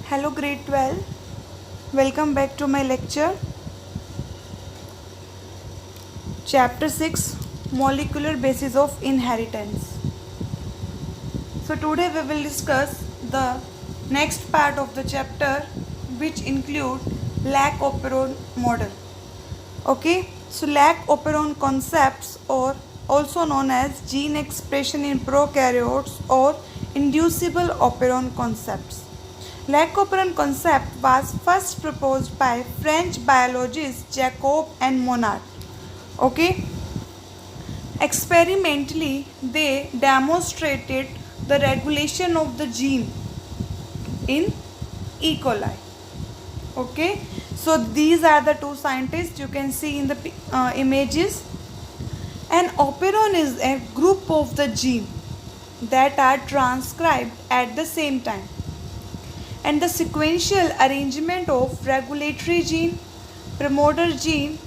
Hello grade 12, welcome back to my lecture. Chapter 6, Molecular Basis of Inheritance. So today we will discuss the next part of the chapter, which include Lac-Operon model. Okay, so Lac-Operon concepts, or also known as gene expression in prokaryotes or inducible operon concepts. Lac-Operon concept was first proposed by French biologists Jacob and Monod. Okay, experimentally they demonstrated the regulation of the gene in E. coli. Okay, so these are the two scientists you can see in the images. An operon is a group of the gene that are transcribed at the same time, and the sequential arrangement of regulatory gene, promoter gene,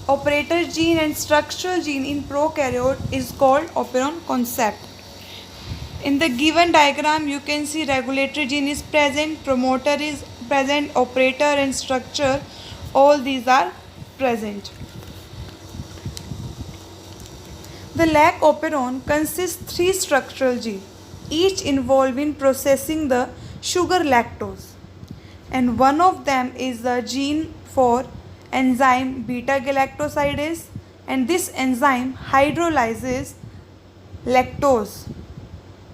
operator gene and structural gene in prokaryote is called operon concept. In the given diagram you can see regulatory gene is present, promoter is present, operator and structure, all these are present. The Lac-Operon consists three structural genes, each involved in processing the sugar lactose, and one of them is the gene for enzyme beta-galactosidase, and this enzyme hydrolyzes lactose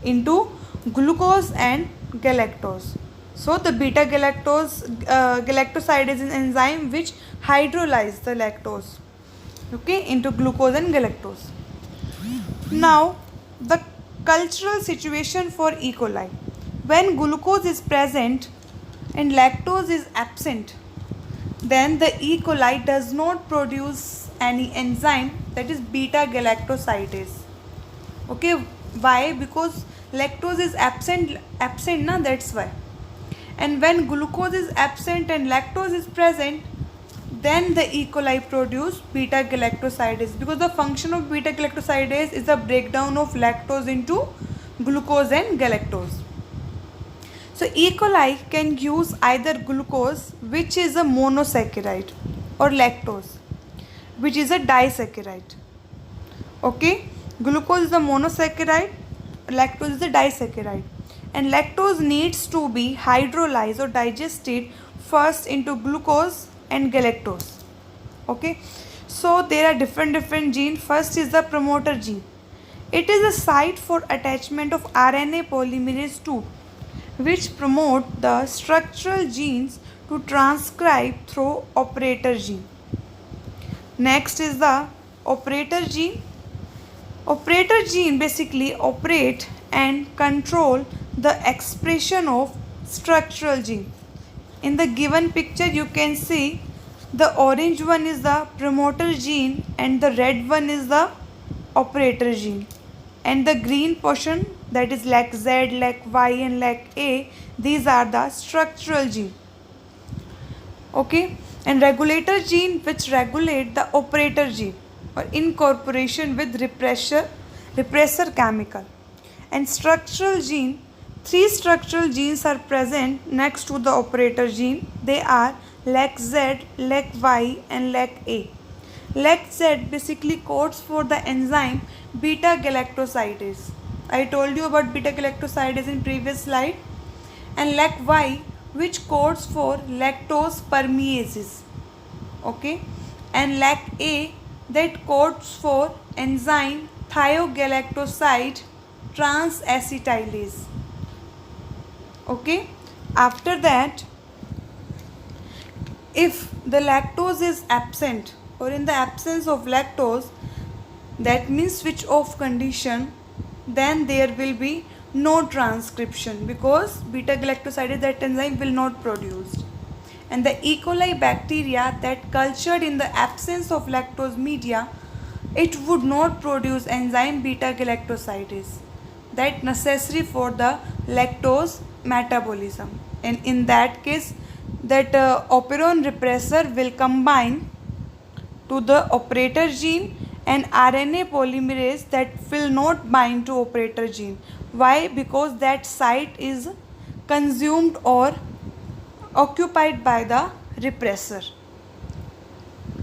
into glucose and galactose. So the galactosidase is an enzyme which hydrolyzes the lactose, okay, into glucose and galactose. Now the cultural situation for E. coli. When glucose is present and lactose is absent, then the E. coli does not produce any enzyme, that is beta-galactosidase. Okay, why? Because lactose is absent na, that's why. And when glucose is absent and lactose is present, then the E. coli produce beta-galactosidase, because the function of beta-galactosidase is the breakdown of lactose into glucose and galactose. So E. coli can use either glucose, which is a monosaccharide, or lactose, which is a disaccharide. Okay, glucose is a monosaccharide, lactose is a disaccharide, and lactose needs to be hydrolyzed or digested first into glucose and galactose. Okay, so there are different genes. First is the promoter gene. It is a site for attachment of RNA polymerase II, which promote the structural genes to transcribe through operator gene. Next is the operator gene. Operator gene basically operate and control the expression of structural gene. In the given picture you can see the orange one is the promoter gene and the red one is the operator gene, and the green portion, that is LAC-Z, LAC-Y and LAC-A, these are the structural gene. Okay, and regulator gene which regulate the operator gene or incorporation with repressor chemical. And structural gene, three structural genes are present next to the operator gene. They are LAC-Z, LAC-Y and LAC-A. LAC-Z basically codes for the enzyme beta-galactosidase. I told you about beta-galactosidase in previous slide. And LAC-Y, which codes for lactose permeases. Okay, and LAC-A, that codes for enzyme thiogalactoside transacetylase. Okay, after that, if the lactose is absent or in the absence of lactose, that means switch off condition, then there will be no transcription, because beta-galactosidase, that enzyme will not produce. And the E. coli bacteria that cultured in the absence of lactose media, it would not produce enzyme beta-galactosidase, that necessary for the lactose metabolism. And in that case, that operon repressor will combine to the operator gene and RNA polymerase that will not bind to operator gene. Why? Because that site is consumed or occupied by the repressor.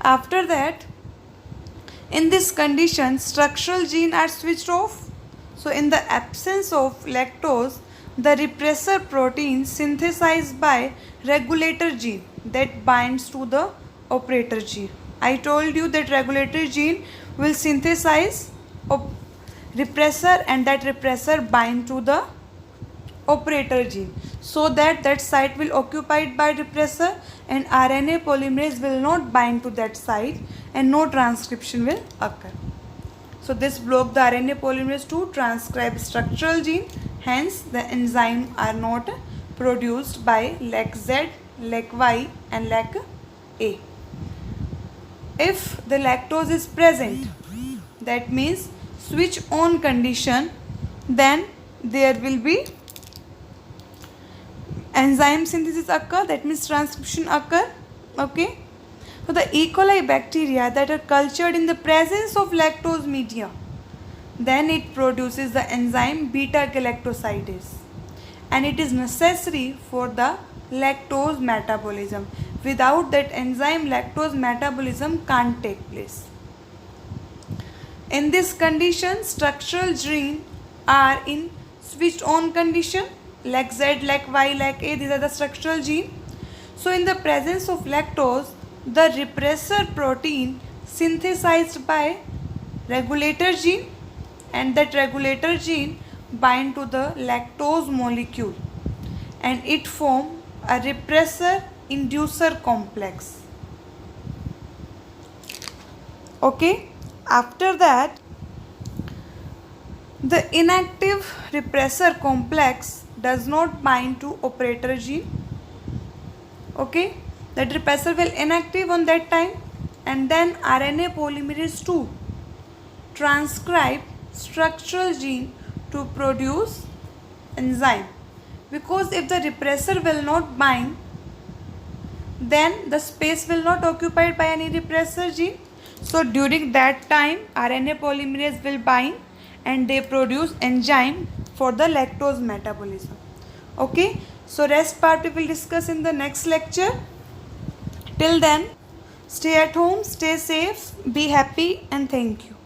After that, in this condition, structural genes are switched off. So in the absence of lactose, the repressor protein synthesized by regulator gene that binds to the operator gene. I told you that regulator gene will synthesize repressor, and that repressor bind to the operator gene, so that that site will occupied by repressor and RNA polymerase will not bind to that site and no transcription will occur. So this block the RNA polymerase to transcribe structural gene, hence the enzyme are not produced by LAC-Z, LAC-Y and LAC-A. If the lactose is present, that means switch on condition, then there will be enzyme synthesis occur, that means transcription occur. Okay. So the E. coli bacteria that are cultured in the presence of lactose media, then it produces the enzyme beta galactosidase, and it is necessary for the lactose metabolism. Without that enzyme, lactose metabolism can't take place. In this condition, structural genes are in switched on condition. LAC-Z, LAC-Y, LAC-A, these are the structural genes. So in the presence of lactose, the repressor protein synthesized by regulator gene, and that regulator gene bind to the lactose molecule and it form a repressor inducer complex. Okay, after that, the inactive repressor complex does not bind to operator gene. Okay, that repressor will inactive on that time, and then RNA polymerase 2 transcribe structural gene to produce enzyme, because if the repressor will not bind, then the space will not occupied by any repressor gene. So during that time, RNA polymerase will bind and they produce enzyme for the lactose metabolism. Okay, so rest part we will discuss in the next lecture. Till then, stay at home, stay safe, be happy, and thank you.